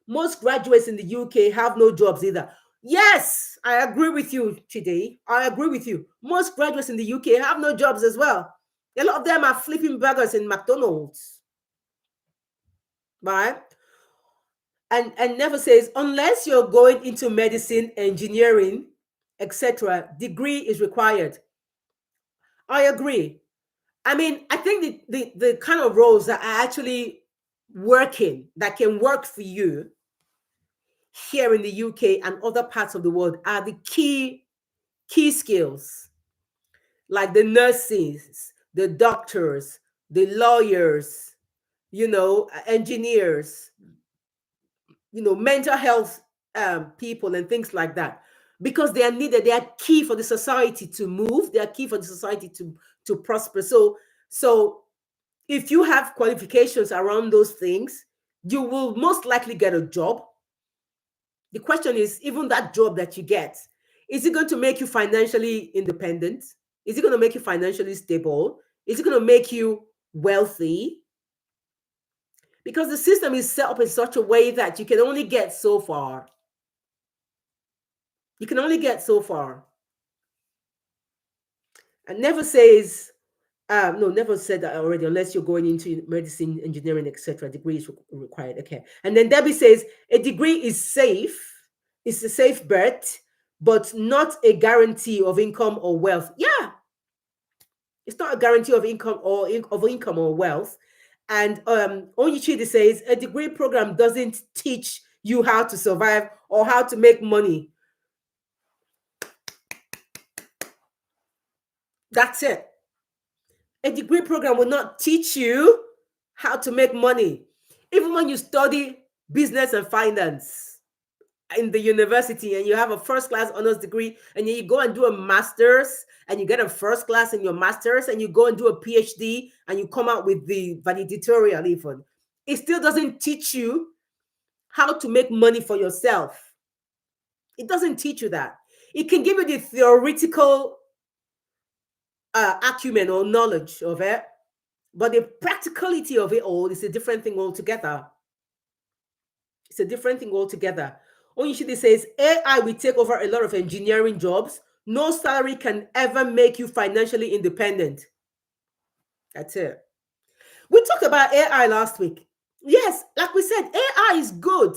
Most graduates in the UK have no jobs either. Yes, I agree with you, Chidi. I agree with you. Most graduates in the UK have no jobs as well. A lot of them are flipping burgers in McDonald's. Right? And Never says, unless you're going into medicine, engineering, etc., degree is required. I agree. I mean, I think the kind of roles that are actually working, that can work for you here in the UK and other parts of the world are the key skills, like the nurses, the doctors, the lawyers, engineers, mental health people and things like that, because they are needed. They are key for the society to move. They are key for the society to prosper. So if you have qualifications around those things, you will most likely get a job. The question is, even that job that you get, Is it going to make you financially independent? Is it going to make you financially stable? Is it going to make you wealthy? Because the system is set up in such a way that you can only get so far. You can only get so far. And never says, no, never said that already, unless you're going into medicine, engineering, etc. Degree is required. Okay. And then Debbie says, a degree is safe, it's a safe bet, but not a guarantee of income or wealth. Yeah, it's not a guarantee of income or income or wealth. And Onyichidi says, a degree program doesn't teach you how to survive or how to make money. That's it. A degree program will not teach you how to make money. Even when you study business and finance in the university and you have a first class honors degree and you go and do a master's and you get a first class in your master's and you go and do a PhD and you come out with the valedictorian even, it still doesn't teach you how to make money for yourself. It doesn't teach you that. It can give you the theoretical acumen or knowledge of it, but the practicality of it all is a different thing altogether. It's a different thing altogether. Onyeshide says AI will take over a lot of engineering jobs. No salary can ever make you financially independent. That's it. We talked about AI last week. Yes, like we said, AI is good,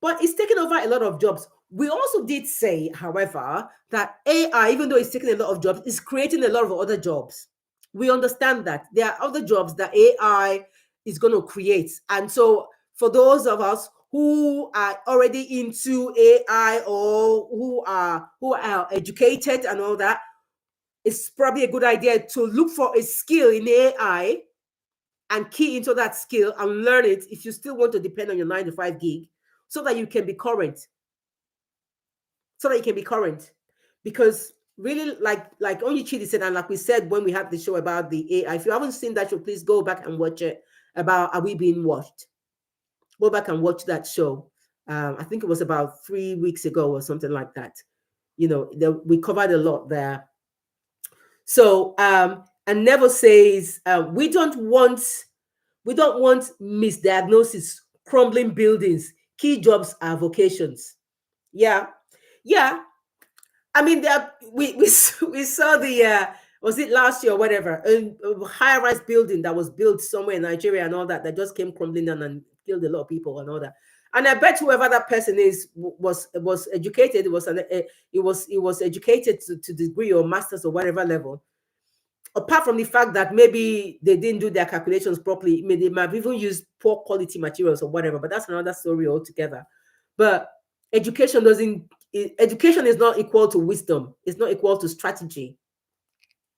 but it's taking over a lot of jobs. We also did say, however, that AI, even though it's taking a lot of jobs, is creating a lot of other jobs. We understand that there are other jobs that AI is going to create. And so for those of us who are already into AI or who are educated and all that, it's probably a good idea to look for a skill in AI and key into that skill and learn it if you still want to depend on your 9 to 5 gig, so that you can be current. Because really, like Onyichidi said, and like we said when we had the show about the AI, if you haven't seen that show, please go back and watch it. About Are We Being Watched? Go back and watch that show. I think it was about 3 weeks ago or something like that. We covered a lot there. So and Never says we don't want misdiagnosis, crumbling buildings. Key jobs are vocations. Yeah, yeah. I mean, we saw the was it last year or whatever, a high-rise building that was built somewhere in Nigeria and all that just came crumbling down and killed a lot of people and all that. And I bet whoever that person is was educated. It was educated to degree or masters or whatever level. Apart from the fact that maybe they didn't do their calculations properly, they might have even used poor quality materials or whatever, but that's another story altogether. But education is not equal to wisdom. It's not equal to strategy.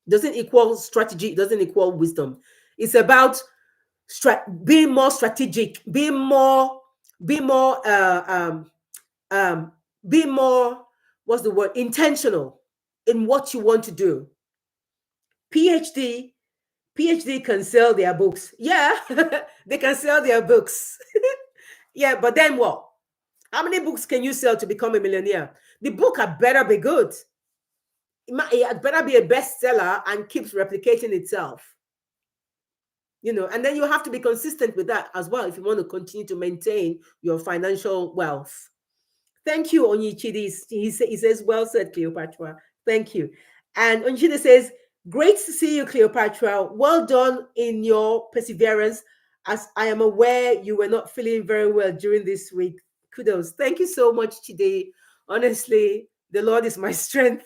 Doesn't equal strategy, doesn't equal wisdom. It's about being more strategic, be more be more, what's the word, intentional in what you want to do. PhD can sell their books. Yeah, they can sell their books. Yeah, but then what? How many books can you sell to become a millionaire? The book had better be good. It had better be a bestseller and keeps replicating itself. And then you have to be consistent with that as well if you want to continue to maintain your financial wealth. Thank you, Onyichidi. He says, well said, Cleopatra. Thank you. And Onyichidi says, great to see you, Cleopatra. Well done in your perseverance, as I am aware you were not feeling very well during this week. Kudos. Thank you so much, Chidi. Honestly, the Lord is my strength.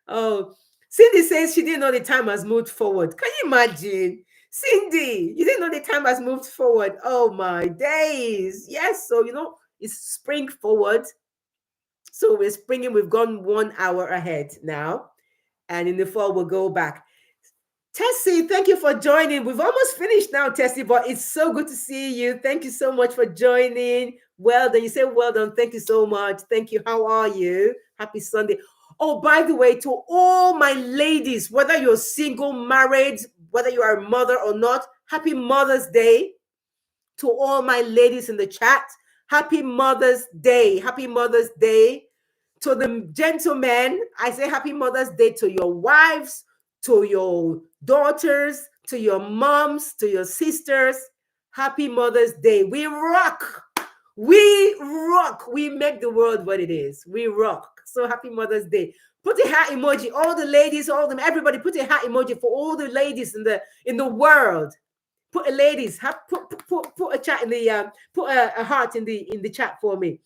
Oh, Cindy says she didn't know the time has moved forward. Can you imagine? Cindy, you didn't know the time has moved forward. Oh my days. Yes, so it's spring forward. So we're springing, we've gone 1 hour ahead now. And in the fall, we'll go back. Tessie, thank you for joining. We've almost finished now, Tessie, but it's so good to see you. Thank you so much for joining. Well done. You say well done. Thank you so much. Thank you. How are you? Happy Sunday. Oh, by the way, to all my ladies, whether you're single, married, whether you are a mother or not, happy Mother's Day. To all my ladies in the chat, happy Mother's Day. Happy Mother's Day. To the gentlemen, I say happy Mother's Day to your wives, to your daughters, to your moms, to your sisters. Happy Mother's Day. We rock. We rock. We make the world what it is. We rock. So happy Mother's Day. Put a heart emoji. All the ladies, all them, everybody, put a heart emoji for all the ladies in the world. Put a ladies. Put a chat in the put a heart in the chat for me.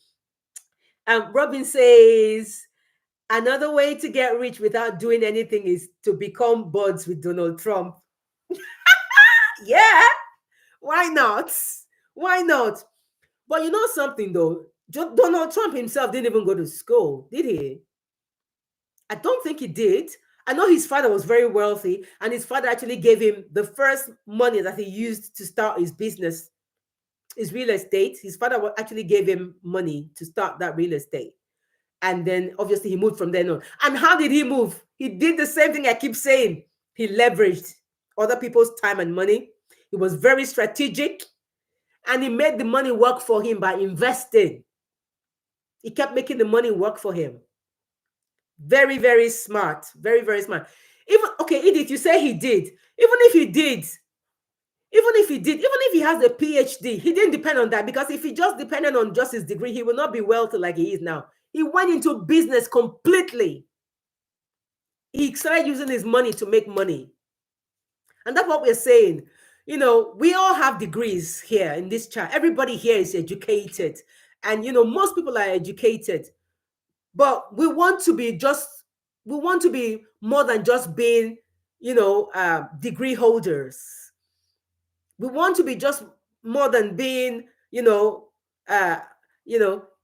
Robin says, another way to get rich without doing anything is to become buds with Donald Trump. Yeah, why not? Why not? But you know something though? Donald Trump himself didn't even go to school, did he? I don't think he did. I know his father was very wealthy, and his father actually gave him the first money that he used to start his business, his real estate. His father actually gave him money to start that real estate. And then obviously he moved from then on. And how did he move? He did the same thing I keep saying. He leveraged other people's time and money. He was very strategic, and he made the money work for him by investing. He kept making the money work for him. Very, very smart. Very, very smart. Even okay, Edith, you say he did. Even if he has a PhD, he didn't depend on that, because if he just depended on just his degree, he would not be wealthy like he is now. He went into business completely. He started using his money to make money. And that's what we're saying. You know, we all have degrees here in this chat. Everybody here is educated. And, you know, most people are educated. But we want to be more than just being, degree holders. We want to be just more than being, uh,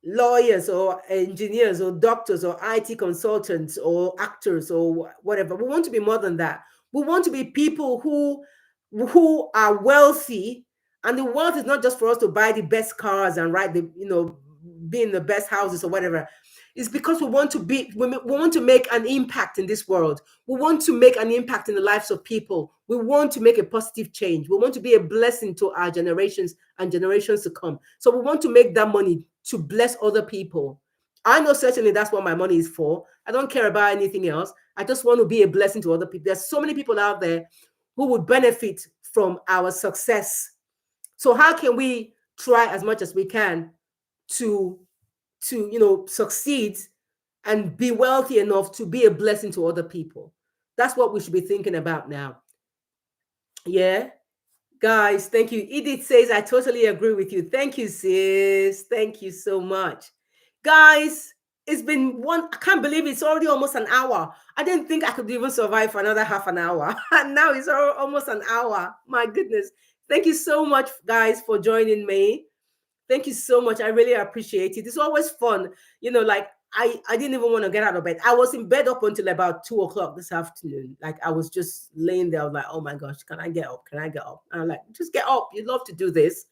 lawyers or engineers or doctors or IT consultants or actors or whatever. We want to be more than that. We want to be people who are wealthy, and the wealth is not just for us to buy the best cars and be in the best houses or whatever. It's because we want to make an impact in this world. We want to make an impact in the lives of people. We want to make a positive change. We want to be a blessing to our generations and generations to come. So we want to make that money to bless other people. I know certainly that's what my money is for. I don't care about anything else. I just want to be a blessing to other people. There's so many people out there who would benefit from our success. So how can we try as much as we can to succeed and be wealthy enough to be a blessing to other people? That's what we should be thinking about now. Yeah. Guys, thank you. Edith says, I totally agree with you. Thank you, sis. Thank you so much. Guys, it's been I can't believe it's already almost an hour. I didn't think I could even survive for another half an hour. And now it's almost an hour. My goodness. Thank you so much, guys, for joining me. Thank you so much. I really appreciate it. It's always fun. Like I didn't even want to get out of bed. I was in bed up until about 2 o'clock this afternoon. Like I was just laying there. I was like, oh my gosh, can I get up? Can I get up? And I'm like, just get up. You love to do this.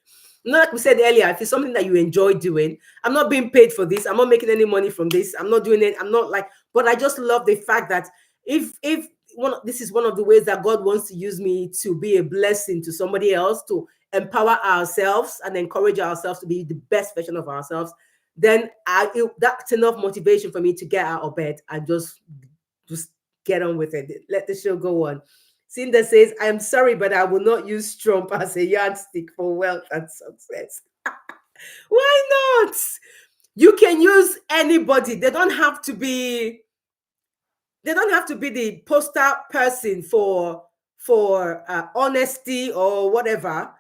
Not like we said earlier, if it's something that you enjoy doing, I'm not being paid for this. I'm not making any money from this. I'm not doing it. I'm not like, but I just love the fact that if this is one of the ways that God wants to use me to be a blessing to somebody else, to empower ourselves and encourage ourselves to be the best version of ourselves, then that's enough motivation for me to get out of bed and just get on with it. Let the show go on. Cinda says, I'm sorry, but I will not use Trump as a yardstick for wealth and success. Why not? You can use anybody. They don't have to be the poster person for honesty or whatever.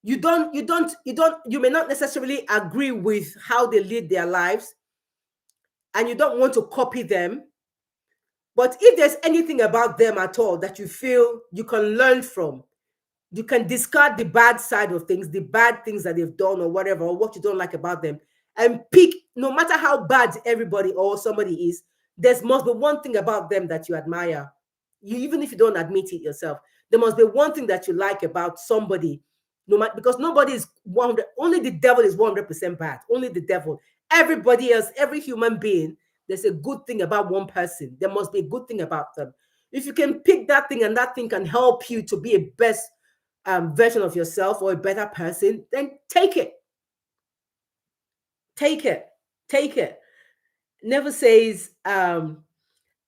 You may not necessarily agree with how they lead their lives, and you don't want to copy them. But if there's anything about them at all that you feel you can learn from, you can discard the bad side of things, the bad things that they've done or whatever, or what you don't like about them, and pick, no matter how bad everybody or somebody is, there must be one thing about them that you admire. Even if you don't admit it yourself, there must be one thing that you like about somebody. No matter, because nobody is 100, only the devil is 100% bad. Only the devil. Everybody else, every human being, there's a good thing about one person. There must be a good thing about them. If you can pick that thing and that thing can help you to be a best version of yourself or a better person, then take it. Take it. Take it. Never says, I'm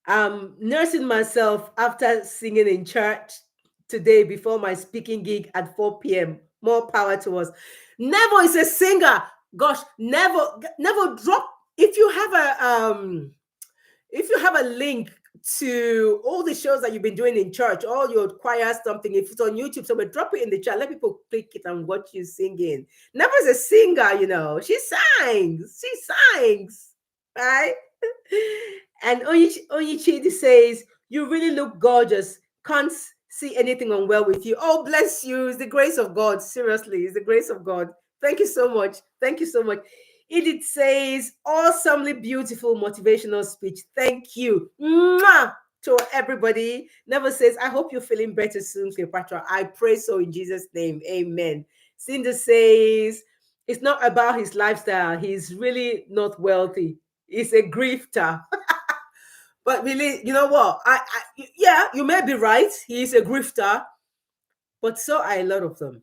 nursing myself after singing in church today before my speaking gig at 4 p.m. More power to us. Never is a singer. Gosh, never drop. If you have a link to all the shows that you've been doing in church, all your choir something, if it's on YouTube, somewhere, drop it in the chat. Let people click it and watch you singing. Never is a singer, She sings. She sings. Right? And Onyichidi says, you really look gorgeous. Can't see anything unwell with you. Oh, bless you. It's the grace of God. Seriously, it's the grace of God. Thank you so much. Thank you so much. Edith says, awesomely beautiful motivational speech. Thank you. Mwah! To everybody. Never says, I hope you're feeling better soon, Cleopatra. I pray so in Jesus' name. Amen. Cindy says, it's not about his lifestyle. He's really not wealthy. He's a grifter. But really, you know what? Yeah, you may be right. He's a grifter, but so are a lot of them.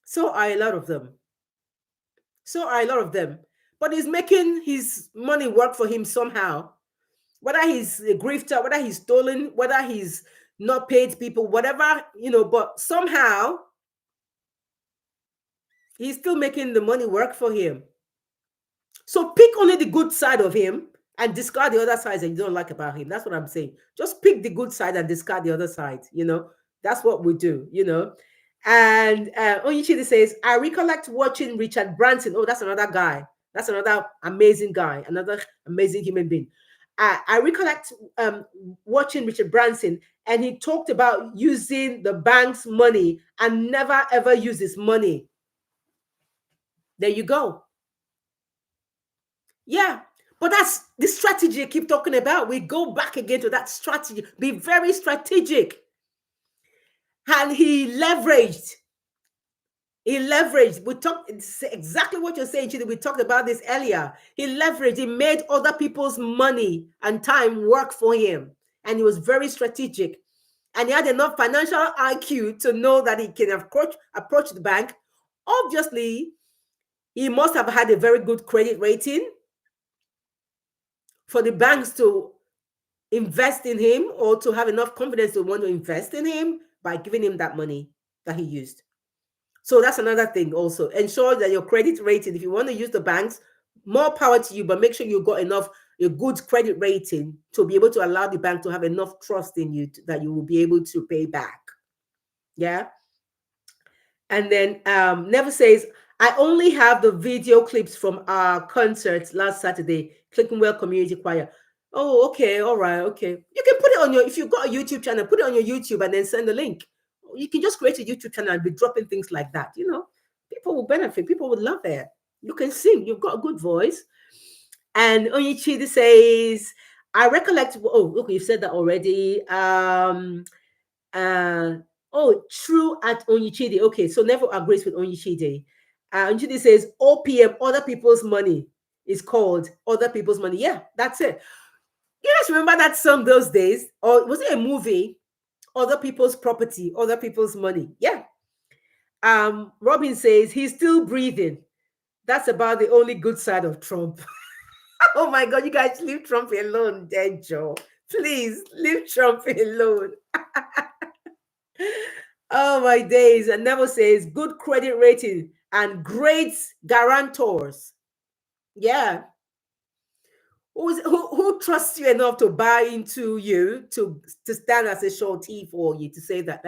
So are a lot of them. So are a lot of them. But he's making his money work for him somehow. Whether he's a grifter, whether he's stolen, whether he's not paid people, whatever, but somehow he's still making the money work for him. So pick only the good side of him and discard the other sides that you don't like about him. That's what I'm saying. Just pick the good side and discard the other side. That's what we do. And Onyichidi says, I recollect watching Richard Branson. Oh, that's another guy. That's another amazing guy, another amazing human being. I recollect watching Richard Branson, and he talked about using the bank's money and never ever use his money. There you go. Yeah. But that's the strategy I keep talking about. We go back again to that strategy. Be very strategic. And he leveraged. We talked exactly what you're saying, Chidi. We talked about this earlier. He leveraged, he made other people's money and time work for him. And he was very strategic. And he had enough financial IQ to know that he can approach the bank. Obviously, he must have had a very good credit rating for the banks to invest in him, or to have enough confidence to want to invest in him by giving him that money that he used. So that's another thing also. Ensure that your credit rating, if you want to use the banks, more power to you, but make sure you got a good credit rating to be able to allow the bank to have enough trust in you that you will be able to pay back. Yeah. And then Never says, I only have the video clips from our concert last Saturday, Clickenwell Community Choir. Oh, okay, all right, okay. You can put it on if you've got a YouTube channel, put it on your YouTube and then send the link. You can just create a YouTube channel and be dropping things like that. People will benefit. People would love it. You can sing. You've got a good voice. And Onyichidi says, I recollect. Oh, look, you've said that already. True at Onyichidi. Okay, so never agrees with Onyichidi. Onyichidi says OPM, other people's money, is called other people's money. Yeah, that's it. You guys remember that song those days? Or was it a movie? Other people's property, other people's money. Yeah. Robin says he's still breathing. That's about the only good side of Trump. Oh my God, you guys leave Trump alone, dead Joe. Please leave Trump alone. Oh my days. And Never says good credit rating and great guarantors. Yeah. Who trusts you enough to buy into you to stand as a surety for you, to say that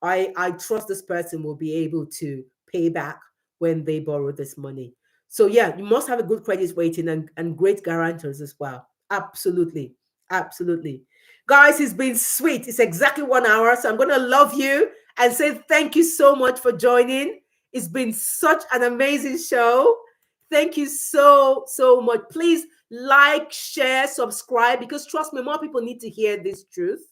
I trust this person will be able to pay back when they borrow this money. So yeah, you must have a good credit rating and great guarantors as well. Absolutely. Absolutely. Guys, it's been sweet. It's exactly 1 hour. So I'm going to love you and say thank you so much for joining. It's been such an amazing show. Thank you so, so much. Please like, share, subscribe, because trust me, more people need to hear this truth.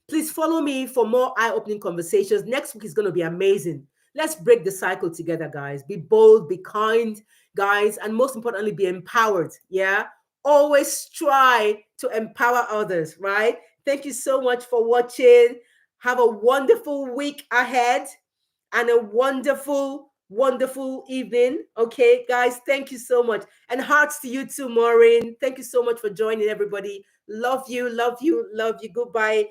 Please follow me for more eye-opening conversations. Next week is going to be amazing. Let's break the cycle together, guys. Be bold, be kind, guys, and most importantly, be empowered. Yeah. Always try to empower others, right? Thank you so much for watching. Have a wonderful week ahead and a wonderful wonderful evening. Okay, guys, thank you so much. And hearts to you too, Maureen. Thank you so much for joining, everybody. Love you, love you, love you. Goodbye.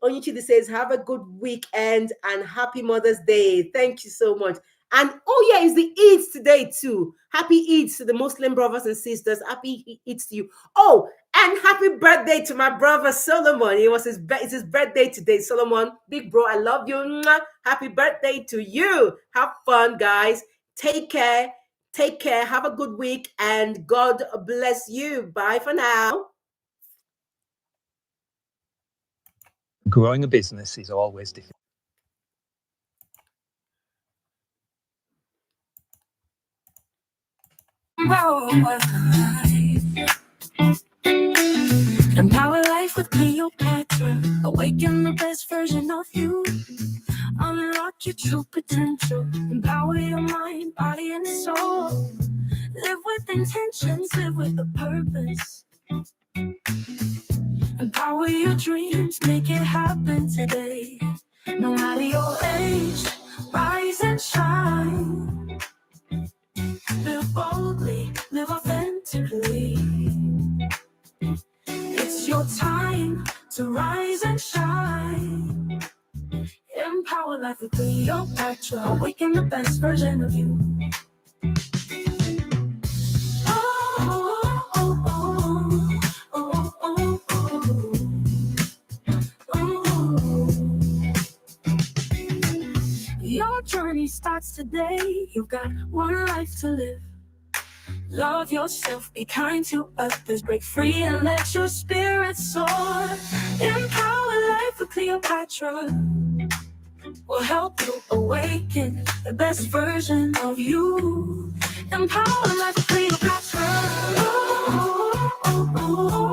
Onichidi says, have a good weekend and happy Mother's Day. Thank you so much. And oh, yeah, it's the Eid today, too. Happy Eid to the Muslim brothers and sisters. Happy Eid to you. Oh, and happy birthday to my brother Solomon. It's his birthday today. Solomon, big bro, I love you. Mwah. Happy birthday to you. Have fun, guys. Take care. Take care. Have a good week, and God bless you. Bye for now. Growing a business is always difficult. Empower life with Cleopatra. Awaken the best version of you. Unlock your true potential. Empower your mind, body, and soul. Live with intentions, live with a purpose. Empower your dreams, make it happen today. No matter your age, rise and shine. Live boldly, live authentically. It's your time to rise and shine. Empower life with Cleopatra. Awaken the best version of you. Oh, oh, oh, oh, oh, oh, oh. Your journey starts today. You've got one life to live. Love yourself, be kind to others, break free and let your spirit soar. Empower life with Cleopatra. Will help you awaken the best version of you. Empower life with Cleopatra. Oh, oh, oh, oh.